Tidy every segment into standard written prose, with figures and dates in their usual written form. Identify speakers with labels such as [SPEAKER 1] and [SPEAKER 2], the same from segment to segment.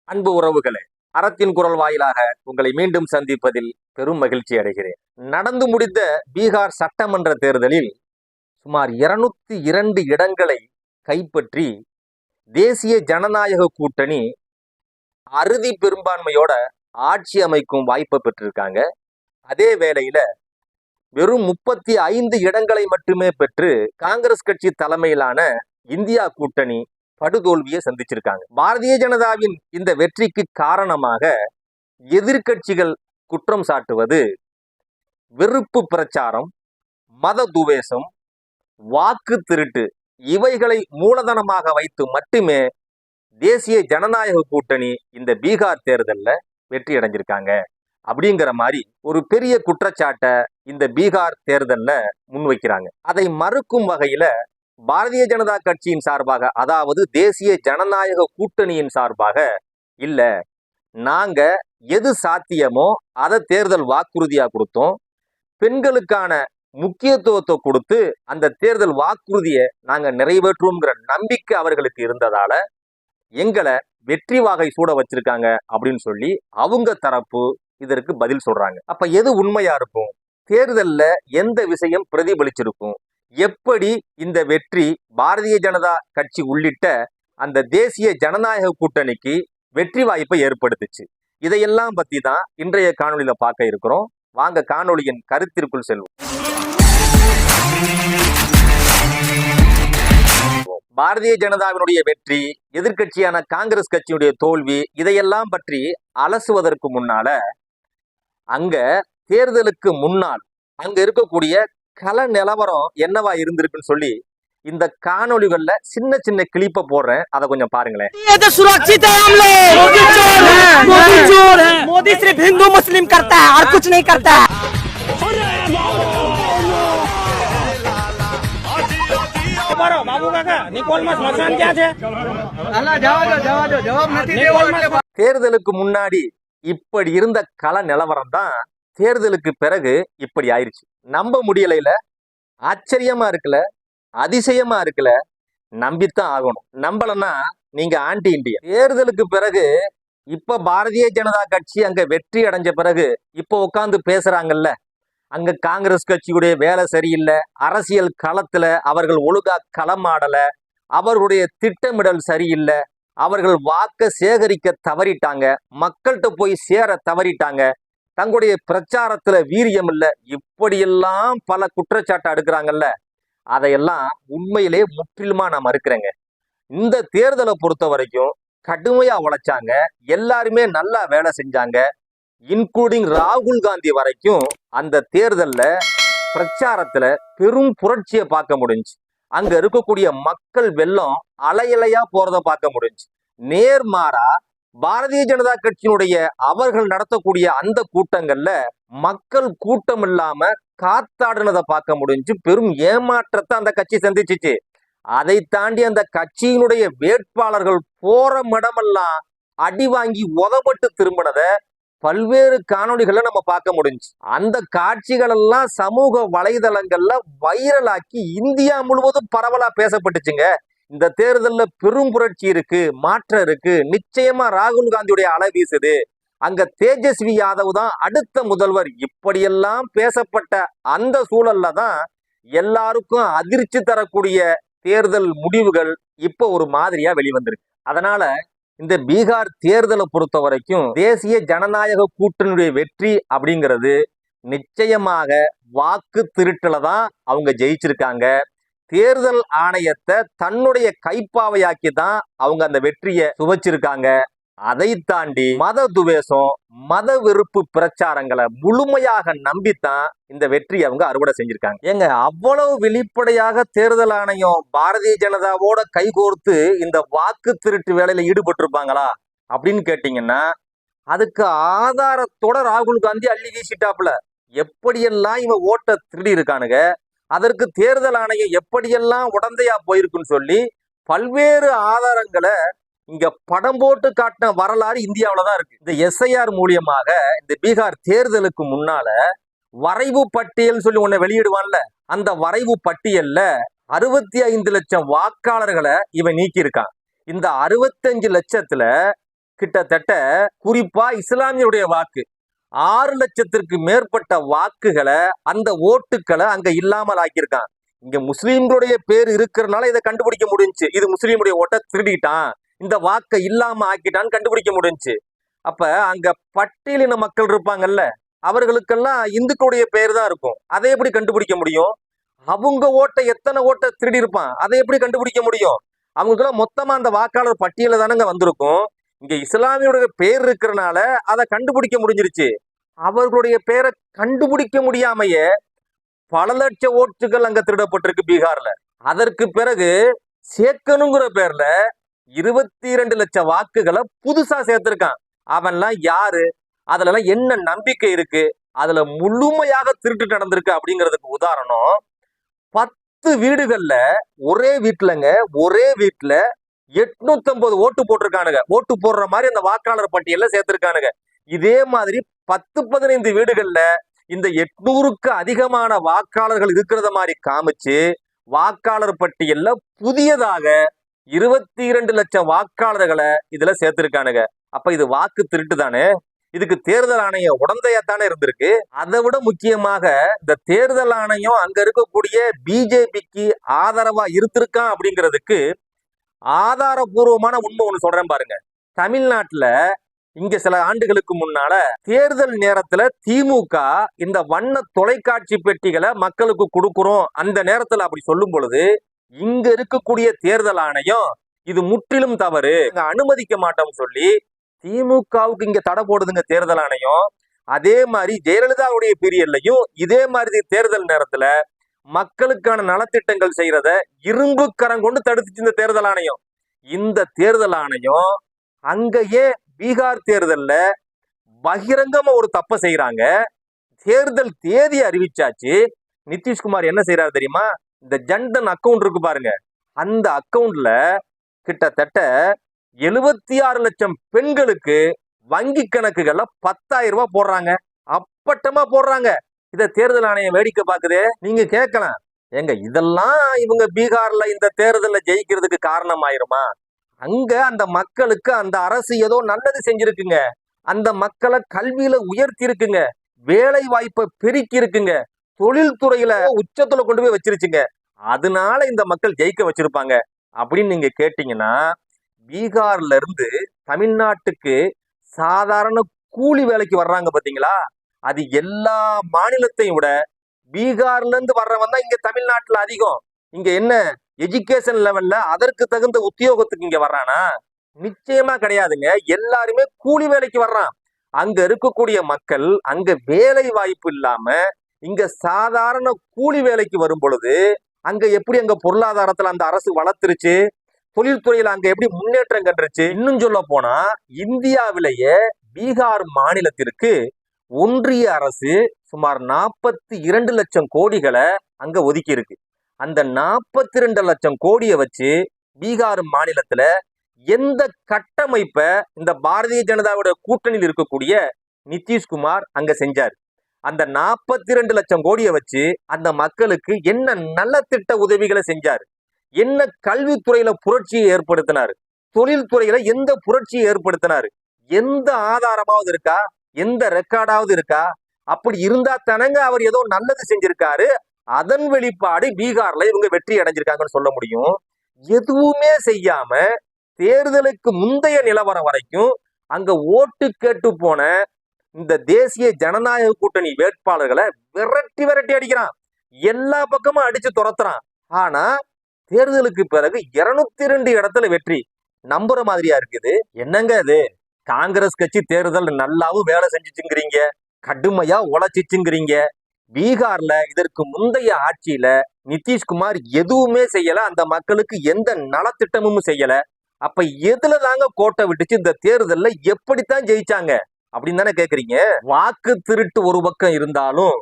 [SPEAKER 1] அன்பு உறவுகளே, அறத்தின் குரல் வாயிலாக உங்களை மீண்டும் சந்திப்பதில் பெரும் மகிழ்ச்சி அடைகிறேன். நடந்து முடிந்த பீகார் சட்டமன்ற தேர்தலில் சுமார் 202 இடங்களை கைப்பற்றி தேசிய ஜனநாயக கூட்டணி அறுதி பெரும்பான்மையோட ஆட்சி அமைக்கும் வாய்ப்பை பெற்றிருக்காங்க. அதே வேளையில வெறும் 35 இடங்களை மட்டுமே பெற்று காங்கிரஸ் கட்சி தலைமையிலான இந்தியா கூட்டணி படுதோல்வியை சந்திச்சிருக்காங்க. பாரதிய ஜனதாவின் இந்த வெற்றிக்கு காரணமாக எதிர்கட்சிகள் குற்றம் சாட்டுவது வெறுப்பு பிரச்சாரம், மத துவேஷம், வாக்கு திருட்டு இவைகளை மூலதனமாக வைத்து மட்டுமே தேசிய ஜனநாயக கூட்டணி இந்த பீகார் தேர்தலில் வெற்றி அடைஞ்சிருக்காங்க அப்படிங்கிற மாதிரி ஒரு பெரிய குற்றச்சாட்டை இந்த பீகார் தேர்தலில் முன்வைக்கிறாங்க. அதை மறுக்கும் வகையில பாரதிய ஜனதா கட்சியின் சார்பாக, அதாவது தேசிய ஜனநாயக கூட்டணியின் சார்பாக, இல்ல நாங்க எது சாத்தியமோ அதை தேர்தல் வாக்குறுதியா கொடுத்தோம், பெண்களுக்கான முக்கியத்துவத்தை கொடுத்து அந்த தேர்தல் வாக்குறுதியை நாங்க நிறைவேற்றுவோங்கிற நம்பிக்கை அவர்களுக்கு இருந்ததால எங்களை வெற்றி வாகை சூட வச்சிருக்காங்க அப்படின்னு சொல்லி அவங்க தரப்பு இதற்கு பதில் சொல்றாங்க. அப்ப எது உண்மையா இருக்கும்? தேர்தல்ல எந்த விஷயம் பிரதிபலிச்சிருக்கும்? எப்படி இந்த வெற்றி பாரதிய ஜனதா கட்சி உள்ளிட்ட அந்த தேசிய ஜனநாயக கூட்டணிக்கு வெற்றி வாய்ப்பை ஏற்படுத்துச்சு? இதையெல்லாம் பத்தி தான் இன்றைய காணொலியில பார்க்க இருக்கிறோம். வாங்க காணொலியின் கருத்திற்குள் செல்வோம். பாரதிய ஜனதாவினுடைய வெற்றி, எதிர்கட்சியான காங்கிரஸ் கட்சியுடைய தோல்வி, இதையெல்லாம் பற்றி அலசுவதற்கு முன்னால அங்க தேர்தலுக்கு முன்னால் அங்க இருக்கக்கூடிய கள நிலவரம் என்னவா இருந்திருக்குன்னு சொல்லி இந்த காணொளிகள்ல சின்ன சின்ன கிளிப்பை போடுறேன், அதை கொஞ்சம் பாருங்களேன்.
[SPEAKER 2] मोदी सिर्फ हिंदू मुस्लिम करता है और कुछ नहीं करता है। बाबू काका निकोल में स्मशान क्या है?
[SPEAKER 1] தேர்தலுக்கு முன்னாடி இப்படி இருந்த கள நிலவரம் தான் தேர்தலுக்கு பிறகு இப்படி ஆயிருச்சு. நம்ப முடியலைல, ஆச்சரியமா இருக்குல்ல, அதிசயமா இருக்குல்ல, நம்பித்தான் ஆகணும். நம்பலன்னா நீங்க ஆன்டி இண்டியா. தேர்தலுக்கு பிறகு இப்ப பாரதிய ஜனதா கட்சி அங்க வெற்றி அடைஞ்ச பிறகு இப்ப உட்கார்ந்து பேசுறாங்கல்ல, அங்க காங்கிரஸ் கட்சியுடைய வேலை சரியில்லை, அரசியல் களத்துல அவர்கள் ஒழுங்கா களமாடல, அவர்களுடைய திட்டமிடல் சரியில்லை, அவர்கள் வாக்க சேகரிக்க தவறிட்டாங்க, மக்கள்கிட்ட போய் சேர தவறிட்டாங்க, தங்களுடைய பிரச்சாரத்துல வீரியம் இல்லை, இப்படியெல்லாம் பல குற்றச்சாட்டு அடுக்கிறாங்கல்ல, அதையெல்லாம் உண்மையிலே முற்றிலுமா நான் மறுக்கிறேங்க. இந்த தேர்தலை பொறுத்த வரைக்கும் கடுமையா உழைச்சாங்க, எல்லாருமே நல்லா வேலை செஞ்சாங்க, இன்க்ளூடிங் ராகுல் காந்தி வரைக்கும் அந்த தேர்தல்ல பிரச்சாரத்துல பெரும் புரட்சியை பார்க்க முடிஞ்சு. அங்க இருக்கக்கூடிய மக்கள் வெள்ளம் அலையலையா போறத பார்க்க முடிஞ்சு. நேர்மாறா பாரதிய ஜனதா கட்சியினுடைய அவர்கள் நடத்தக்கூடிய அந்த கூட்டங்கள்ல மக்கள் கூட்டம் இல்லாம காத்தாடுனதை பார்க்க முடிஞ்சு. பெரும் ஏமாற்றத்தை அந்த கட்சி சந்திச்சிச்சு. அதை தாண்டி அந்த கட்சியினுடைய வேட்பாளர்கள் போற இடமெல்லாம் அடி வாங்கி உதப்பட்டு திரும்பினத பல்வேறு காணொளிகளை நம்ம பார்க்க முடிஞ்சு. அந்த காட்சிகள் எல்லாம் சமூக வலைதளங்கள்ல வைரலாக்கி இந்தியா முழுவதும் பரவலா பேசப்பட்டுச்சுங்க. இந்த தேர்தல்ல பெரும் புரட்சி இருக்கு, மாற்றம் இருக்கு, நிச்சயமா ராகுல் காந்தியுடைய அலை வீசுது, அங்க தேஜஸ்வி யாதவ் தான் அடுத்த முதல்வர், இப்படியெல்லாம் பேசப்பட்ட அந்த சூழல்ல தான் எல்லாருக்கும் அதிர்ச்சி தரக்கூடிய தேர்தல் முடிவுகள் இப்ப ஒரு மாதிரியா வெளிவந்திருக்கு. அதனால இந்த பீகார் தேர்தலை பொறுத்த வரைக்கும் தேசிய ஜனநாயக கூட்டணியுடைய வெற்றி அப்படிங்கிறது நிச்சயமாக வாக்கு திருட்டுல தான் அவங்க ஜெயிச்சிருக்காங்க. தேர்தல் ஆணையத்தை தன்னுடைய கைப்பாவையாக்கி தான் அவங்க அந்த வெற்றியை சுவைச்சிருக்காங்க. அதை தாண்டி மத துவேஷம், மத வெறுப்பு பிரச்சாரங்களை முழுமையாக நம்பித்தான் இந்த வெற்றியை அவங்க அறுவடை செஞ்சிருக்காங்க. ஏங்க, அவ்வளவு வெளிப்படையாக தேர்தல் ஆணையம் பாரதிய ஜனதாவோட கைகோர்த்து இந்த வாக்கு திருட்டு வேலையில ஈடுபட்டு இருப்பாங்களா அப்படின்னு கேட்டீங்கன்னா, அதுக்கு ஆதாரத்தோட ராகுல் காந்தி அள்ளி வீசிட்டாப்புல. எப்படியெல்லாம் இவன் ஓட்ட திருடி இருக்கானுங்க, அதற்கு தேர்தல் ஆணையம் எப்படியெல்லாம் உடந்தையா போயிருக்குன்னு சொல்லி பல்வேறு ஆதாரங்களை இங்க படம் போட்டு காட்டின வரலாறு இந்தியாவில தான் இருக்கு. இந்த எஸ்ஐஆர் மூலியமாக இந்த பீகார் தேர்தலுக்கு முன்னால வரைவு பட்டியல் சொல்லி ஒண்ணு வெளியிடுவான்ல, அந்த வரைவு பட்டியல்ல 65 லட்சம் வாக்காளர்களை இவன் நீக்கி இருக்கான். இந்த 65 லட்சத்துல கிட்டத்தட்ட குறிப்பா இஸ்லாமியருடைய வாக்கு 6 லட்சத்திற்கு மேற்பட்ட வாக்குகளை அந்த ஓட்டுக்களை அங்க இல்லாமல் ஆக்கியிருக்கான். இங்க முஸ்லீம்களுடைய பேர் இருக்கிறதுனால இதை கண்டுபிடிக்க முடிஞ்சுச்சு. இது முஸ்லீமுடைய ஓட்டை திருடிட்டான், இந்த வாக்கை இல்லாம ஆக்கிட்டான்னு கண்டுபிடிக்க முடிஞ்சுச்சு. அப்ப அங்க பட்டியலின மக்கள் இருப்பாங்கல்ல, அவர்களுக்கெல்லாம் இந்துக்களுடைய பேர் தான் இருக்கும். அதை எப்படி கண்டுபிடிக்க முடியும்? அவங்க ஓட்டை எத்தனை ஓட்டை திருடி இருப்பான், அதை எப்படி கண்டுபிடிக்க முடியும்? அவங்களுக்கெல்லாம் மொத்தமா அந்த வாக்காளர் பட்டியல தானங்க வந்திருக்கும். இங்க இஸ்லாமியோட பேர் இருக்கிறனால அதை கண்டுபிடிக்க முடிஞ்சிருச்சு. அவர்களுடைய பேரை கண்டுபிடிக்க முடியாமையே பல லட்ச ஓட்டுகள் அங்க திருடப்பட்டிருக்கு பீகார்ல. அதற்கு பிறகு சேர்க்கணுங்கிற பேர்ல 22 லட்சம் வாக்குகளை புதுசா சேர்த்திருக்கான். அவன்லாம் யாரு, அதுல எல்லாம் என்ன நம்பிக்கை இருக்கு, அதுல முழுமையாக திருட்டு நடந்திருக்கு அப்படிங்கிறதுக்கு உதாரணம் 10 வீடுகள்ல ஒரே வீட்டுல 850 ஓட்டு போட்டிருக்கானுங்க. ஓட்டு போடுற மாதிரி அந்த வாக்காளர் பட்டியல சேர்த்திருக்கானுங்க. இதே மாதிரி 10-15 வீடுகள்ல இந்த 800க்கு அதிகமான வாக்காளர்கள் இருக்கிறத மாதிரி காமிச்சு வாக்காளர் பட்டியல்ல புதியதாக 22 லட்சம் வாக்காளர்களை இதுல சேர்த்திருக்கானுங்க. அப்ப இது வாக்கு திருட்டு தானே. இதுக்கு தேர்தல் ஆணையம் உடந்தையாத்தானே இருந்திருக்கு. அதை விட முக்கியமாக இந்த தேர்தல் ஆணையம் அங்க இருக்கக்கூடிய பிஜேபிக்கு ஆதரவா இருந்திருக்கான் அப்படிங்கிறதுக்கு ஆதாரபூர்வமான உண்மை ஒண்ணு சொல்றேன் பாருங்க. தமிழ்நாட்டுல இங்க சில ஆண்டுகளுக்கு முன்னால தேர்தல் நேரத்துல திமுக இந்த வண்ண தொலைக்காட்சி பெட்டிகளை மக்களுக்கு கொடுக்கிறோம், அந்த நேரத்துல அப்படி சொல்லும் பொழுது இங்க இருக்கக்கூடிய தேர்தல் ஆணையம் இது முற்றிலும் தவறு, அனுமதிக்க மாட்டோம் சொல்லி திமுகவுக்கு இங்க தடை போடுதுங்க தேர்தல் ஆணையம். அதே மாதிரி ஜெயலலிதாவுடைய பீரியட்லயும் இதே மாதிரி தேர்தல் நேரத்துல மக்களுக்கான நலத்திட்டங்கள் செய்யறத இரும்பு கரம் கொண்டு தடுத்துச்சு இந்த தேர்தல் ஆணையம். இந்த தேர்தல் ஆணையம் அங்கேயே பீகார் தேர்தல்ல பகிரங்கமா ஒரு தப்பை செய்யறாங்க. தேர்தல் தேதி அறிவிச்சாச்சு. நிதிஷ்குமார் என்ன செய்யறாரு தெரியுமா? இந்த ஜன்தன் அக்கவுண்ட் இருக்கு பாருங்க, அந்த அக்கவுண்ட்ல கிட்டத்தட்ட 76 லட்சம் பெண்களுக்கு வங்கி கணக்குகள்ல 10,000 ரூபாய் போடுறாங்க. அப்பட்டமா போடுறாங்க. இத தேர்தல் ஆணையம் வேடிக்கை பாக்குதே. நீங்க கேட்கலாம், எங்க இதெல்லாம் இவங்க பீகார்ல இந்த தேர்தல்ல ஜெயிக்கிறதுக்கு காரணம் ஆயிருமா? அங்க அந்த மக்களுக்கு அந்த அரசு ஏதோ நல்லது செஞ்சிருக்குங்க. அந்த மக்களை கல்வியில உயர்த்தி இருக்குங்க, வேலை வாய்ப்பை பெருக்கி இருக்குங்க, தொழில்துறையில உச்சத்துல கொண்டு போய் வச்சிருச்சுங்க. அதனால இந்த மக்கள் ஜெயிக்க வச்சிருப்பாங்க அப்படின்னு நீங்க கேட்டீங்கன்னா, பீகார்ல இருந்து தமிழ்நாட்டுக்கு சாதாரண கூலி வேலைக்கு வர்றாங்க பாத்தீங்களா, அது எல்லா மாநிலத்தையும் விட பீகார்ல இருந்து வர்றவன் தான் இங்க தமிழ்நாட்டுல அதிகம். இங்க என்ன எஜுகேஷன் லெவல்ல அதற்கு தகுந்த உத்தியோகத்துக்கு இங்க வர்றானா? நிச்சயமா கிடையாதுங்க. எல்லாருமே கூலி வேலைக்கு வர்றான். அங்க இருக்கக்கூடிய மக்கள் அங்க வேலை வாய்ப்பு இல்லாம இங்க சாதாரண கூலி வேலைக்கு வரும் பொழுது அங்க எப்படி அங்க பொருளாதாரத்துல அந்த அரசு வளர்த்துருச்சு, தொழில்துறையில அங்க எப்படி முன்னேற்றம் கண்டுருச்சு. இன்னும் சொல்ல போனா இந்தியாவிலேயே பீகார் மாநிலத்திற்கு ஒன்றிய அரசு சுமார் 42 லட்சம் கோடிகளை அங்க ஒதுக்கி இருக்கு. அந்த 42 லட்சம் கோடியை வச்சு பீகார் மாநிலத்துல எந்த கட்டமைப்பை இந்த பாரதிய ஜனதாவோட கூட்டணியில் இருக்கக்கூடிய நிதிஷ்குமார் அங்க செஞ்சார்? அந்த 42 லட்சம் கோடியை வச்சு அந்த மக்களுக்கு என்ன நலத்திட்ட உதவிகளை செஞ்சார்? என்ன கல்வித்துறையில புரட்சியை ஏற்படுத்தினார்? தொழில்துறையில எந்த புரட்சியை ஏற்படுத்தினார்? எந்த ஆதாரமாவது இருக்கா? எந்த ரெக்கார்டாவது இருக்கா? அப்படி இருந்தா தானங்க அவர் ஏதோ நல்லது செஞ்சிருக்காரு, அதன் வெளிப்பாடு பீகார்ல இவங்க வெற்றி அடைஞ்சிருக்காங்கன்னு சொல்ல முடியும். எதுவுமே செய்யாம தேர்தலுக்கு முந்தைய நிலவரம் வரைக்கும் அங்க ஓட்டு கேட்டு போன இந்த தேசிய ஜனநாயக கூட்டணி வேட்பாளர்களை விரட்டி விரட்டி அடிக்கிறான். எல்லா பக்கமும் அடிச்சு துரத்துறான். ஆனா தேர்தலுக்கு பிறகு 202 இடத்துல வெற்றி. நம்புற மாதிரியா இருக்குது. என்னங்க அது? காங்கிரஸ் கட்சி தேர்தல் நல்லாவும் வேலை செஞ்சுச்சுங்கிறீங்க, கடுமையா உழைச்சிச்சுங்கிறீங்க. பீகார்ல இதற்கு முந்தைய ஆட்சியில நிதிஷ்குமார் எதுவுமே செய்யல, அந்த மக்களுக்கு எந்த நலத்திட்டமும் செய்யல. அப்ப எதுல தாங்க கோட்டை விட்டுச்சு? இந்த தேர்தல்ல எப்படித்தான் ஜெயிச்சாங்க அப்படின்னு தானே கேக்குறீங்க. வாக்கு திருட்டு ஒரு பக்கம் இருந்தாலும்,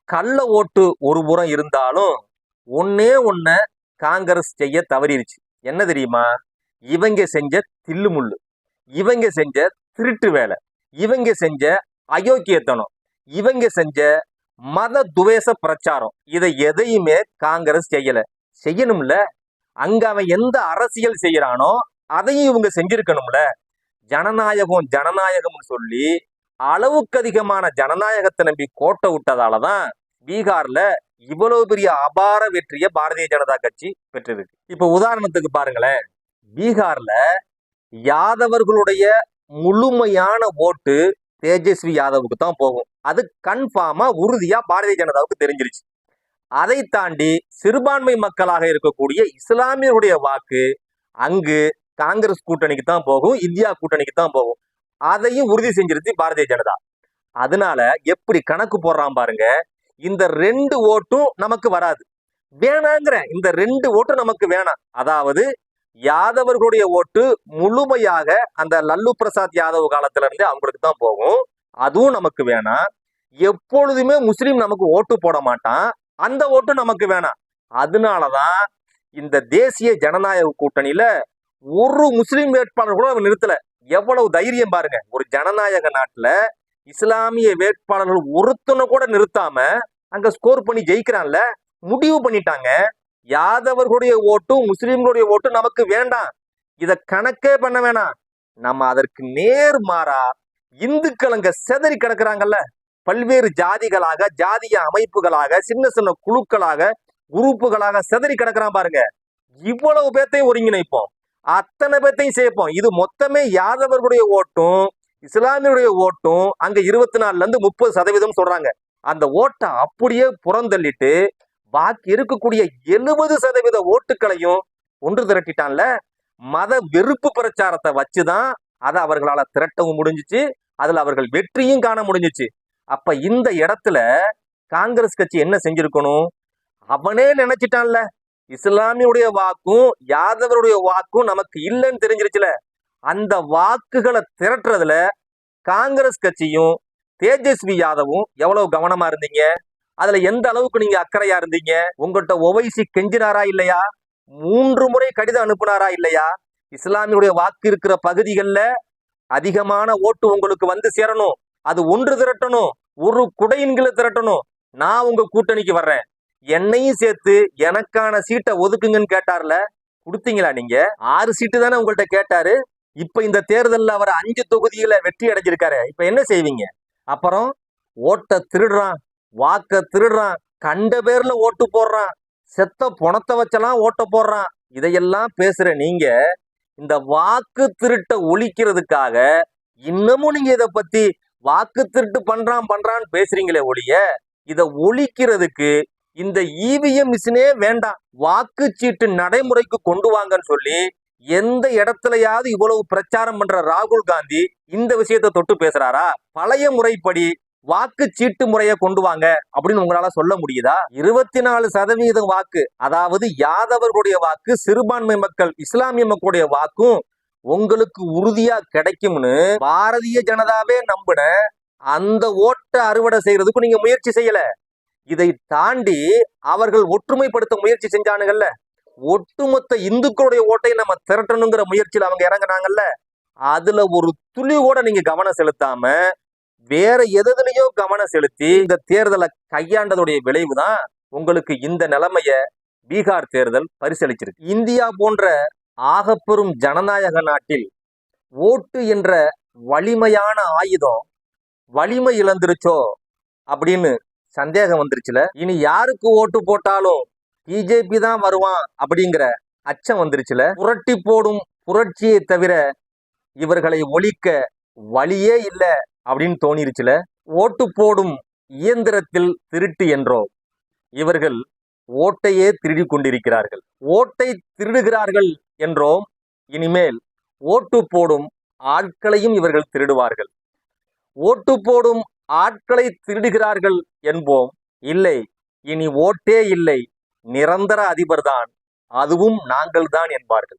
[SPEAKER 1] கள்ள ஓட்டு ஒரு புறம் இருந்தாலும், ஒன்னே ஒன்ன காங்கிரஸ் செய்ய தவறிடுச்சு. என்ன தெரியுமா? இவங்க செஞ்ச தில்லுமுள்ளு, இவங்க செஞ்ச திருட்டு வேலை, இவங்க செஞ்ச அயோக்கியத்தனம், இவங்க செஞ்ச மத துவேஷ பிரச்சாரம், இதை எதையுமே காங்கிரஸ் செய்யல. செய்யணும்ல. அங்க அவன் எந்த அரசியல் செய்யறானோ அதையும் இவங்க செஞ்சிருக்கணும்ல. ஜனநாயகம் ஜனநாயகம்னு சொல்லி அளவுக்கு அதிகமான ஜனநாயகத்தை நம்பி கோட்டை விட்டதாலதான் பீகார்ல இவ்வளவு பெரிய அபார வெற்றியை பாரதிய ஜனதா கட்சி பெற்றிருக்கு. இப்ப உதாரணத்துக்கு பாருங்களேன், பீகார்ல யாதவர்களுடைய முழுமையான ஓட்டு தேஜஸ்வி யாதவுக்கு தான் போகும். அது கன்ஃபார்மா உறுதியா பாரதிய ஜனதாவுக்கு தெரிஞ்சிருச்சு. அதை தாண்டி சிறுபான்மை மக்களாக இருக்கக்கூடிய இஸ்லாமியருடைய வாக்கு அங்கு காங்கிரஸ் கூட்டணிக்கு தான் போகும், இந்தியா கூட்டணிக்கு தான் போகும். அதையும் உறுதி செஞ்சிருச்சு பாரதிய ஜனதா. அதனால எப்படி கணக்கு போடுறான் பாருங்க. இந்த 2 ஓட்டும் நமக்கு வராது, வேணாங்கிற இந்த 2 ஓட்டும் நமக்கு வேணாம். அதாவது யாதவர்களுடைய ஓட்டு முழுமையாக அந்த லல்லு பிரசாத் யாதவ் காலத்துல இருந்து அவங்களுக்கு தான் போகும், அதுவும் நமக்கு வேணாம். எப்பொழுதுமே முஸ்லீம் நமக்கு ஓட்டு போட மாட்டான், அந்த ஓட்டு நமக்கு வேணாம். அதனாலதான் இந்த தேசிய ஜனநாயக கூட்டணியில ஒரு முஸ்லீம் வேட்பாளர் கூட அவர் நிறுத்தல. எவ்வளவு தைரியம் பாருங்க. ஒரு ஜனநாயக நாட்டுல இஸ்லாமிய வேட்பாளர்கள் ஒருத்தனை கூட நிறுத்தாம அங்க ஸ்கோர் பண்ணி ஜெயிக்கிறான்ல. முடிவு பண்ணிட்டாங்க, யாதவர்களுடைய ஓட்டும் முஸ்லிம்களுடைய ஓட்டும் நமக்கு வேண்டாம், இத கணக்கே பண்ண வேணாம். நம்ம அதற்கு நேர்மாறா இந்துக்கள் அங்க செதறி கிடக்குறாங்கல்ல, பல்வேறு ஜாதிகளாக, ஜாதிய அமைப்புகளாக, சின்ன சின்ன குழுக்களாக, குரூப்புகளாக செதறி கிடக்குறான் பாருங்க. இவ்வளவு பேர்த்தையும் ஒருங்கிணைப்போம், அத்தனை பேர்த்தையும் சேர்ப்போம். இது மொத்தமே யாதவர்களுடைய ஓட்டும் இஸ்லாமியுடைய ஓட்டும் அங்க 24ல இருந்து 30% சொல்றாங்க. அந்த ஓட்டை அப்படியே புறந்தள்ளிட்டு பாக்கி இருக்கக்கூடிய 70% ஓட்டுகளையும் ஒன்று திரட்டிட்டான்ல. மத வெறுப்பு பிரச்சாரத்தை வச்சுதான் அதை அவர்களால திரட்டவும் முடிஞ்சிச்சு, அதுல அவர்கள் வெற்றியும் காண முடிஞ்சிச்சு. அப்ப இந்த இடத்துல காங்கிரஸ் கட்சி என்ன செஞ்சிருக்கணும்? அவனே நினைச்சிட்டான்ல, இஸ்லாமியுடைய வாக்கும் யாதவருடைய வாக்கும் நமக்கு இல்லைன்னு தெரிஞ்சிருச்சுல. அந்த வாக்குகளை திரட்டுறதுல காங்கிரஸ் கட்சியும் தேஜஸ்வி யாதவும் எவ்வளவு கவனமா இருந்தீங்க? அதுல எந்த அளவுக்கு நீங்க அக்கறையா இருந்தீங்க? உங்கள்கிட்ட ஓவைசி கெஞ்சினாரா இல்லையா? 3 முறை கடிதம் அனுப்புனாரா இல்லையா? இஸ்லாமியுடைய வாக்கு இருக்கிற பகுதிகளில் அதிகமான ஓட்டு உங்களுக்கு வந்து சேரணும், அது ஒன்று திரட்டணும், ஒரு குடையின்களை திரட்டணும், நான் உங்க கூட்டணிக்கு வர்றேன், என்னையும் சேர்த்து எனக்கான சீட்டை ஒதுக்குங்கன்னு கேட்டார்ல, கொடுத்தீங்களா? நீங்க 6 சீட்டு தானே உங்கள்கிட்ட கேட்டாரு. இப்ப இந்த தேர்தலில் அவர் 5 தொகுதியில வெற்றி அடைஞ்சிருக்காரு. இப்ப என்ன செய்வீங்க? அப்புறம் ஓட்டை திருடுறான், வாக்க திருடுறான், கண்ட பேர்ல ஓட்டு போடுறான், செத்த பணத்தை வச்செல்லாம் ஓட்ட போடுறான், இதையெல்லாம் பேசுற நீங்க இந்த வாக்கு திருட்ட ஒழிக்கிறதுக்காக இன்னமும் நீங்க இதை பத்தி வாக்கு திருட்டு பண்றான்னு பேசுறீங்களே ஒழிய, இதை ஒழிக்கிறதுக்கு இந்த இவிஎம் மிஷினே வேண்டாம், வாக்குச்சீட்டு நடைமுறைக்கு கொண்டு வாங்கன்னு சொல்லி எந்த இடத்துலயாவது இவ்வளவு பிரச்சாரம் பண்ற ராகுல் காந்தி இந்த விஷயத்தை தொட்டு பேசுறாரா? பழைய முறைப்படி வாக்குச்சீட்டு முறையை கொண்டு வாங்க அப்படின்னு உங்களால சொல்ல முடியுதா? 24% வாக்கு, அதாவது யாதவர்களுடைய வாக்கு, சிறுபான்மை மக்கள் இஸ்லாமிய மக்களுடைய வாக்கும் உங்களுக்கு உறுதியா கிடைக்கும்னு பாரதிய ஜனதாவே நம்பின அந்த ஓட்டை அறுவடை செய்யறதுக்கு நீங்க முயற்சி செய்யல. இதை தாண்டி அவர்கள் ஒற்றுமைப்படுத்த முயற்சி செஞ்சானுங்கல்ல, ஒட்டுமொத்த இந்துக்களுடைய ஓட்டை நம்ம திரட்டணுங்கிற முயற்சியில் அவங்க இறங்கினாங்கல்ல, அதுல ஒரு துளி கூட நீங்க கவனம் செலுத்தாம வேற எதுலயோ கவனம் செலுத்தி இந்த தேர்தலை கையாண்டதுடைய விளைவுதான் உங்களுக்கு இந்த நிலைமைய பீகார் தேர்தல் பரிசளிச்சிருக்கு. இந்தியா போன்ற ஆகப்பெரும் ஜனநாயக நாட்டில் ஓட்டு என்ற வலிமையான ஆயுதம் வலிமை இழந்துருச்சோ அப்படின்னு சந்தேகம் வந்துருச்சுல. இனி யாருக்கு ஓட்டு போட்டாலும் பிஜேபி தான் வருவான் அப்படிங்கிற அச்சம் வந்துருச்சுல. புரட்டி போடும் புரட்சியை தவிர இவர்களை ஒழிக்க வழியே இல்லை அப்படின்னு தோணிருச்சுல. ஓட்டு போடும் இயந்திரத்தில் திருட்டு என்றோம், இவர்கள் ஓட்டையே திருடி கொண்டிருக்கிறார்கள். ஓட்டை திருடுகிறார்கள் என்றோம், இனிமேல் ஓட்டு போடும் ஆட்களையும் இவர்கள் திருடுவார்கள். ஓட்டு போடும் ஆட்களை திருடுகிறார்கள் என்போம், இல்லை, இனி ஓட்டே இல்லை, நிரந்தர அதிபர்தான், அதுவும் நாங்கள்தான் என்பார்கள்.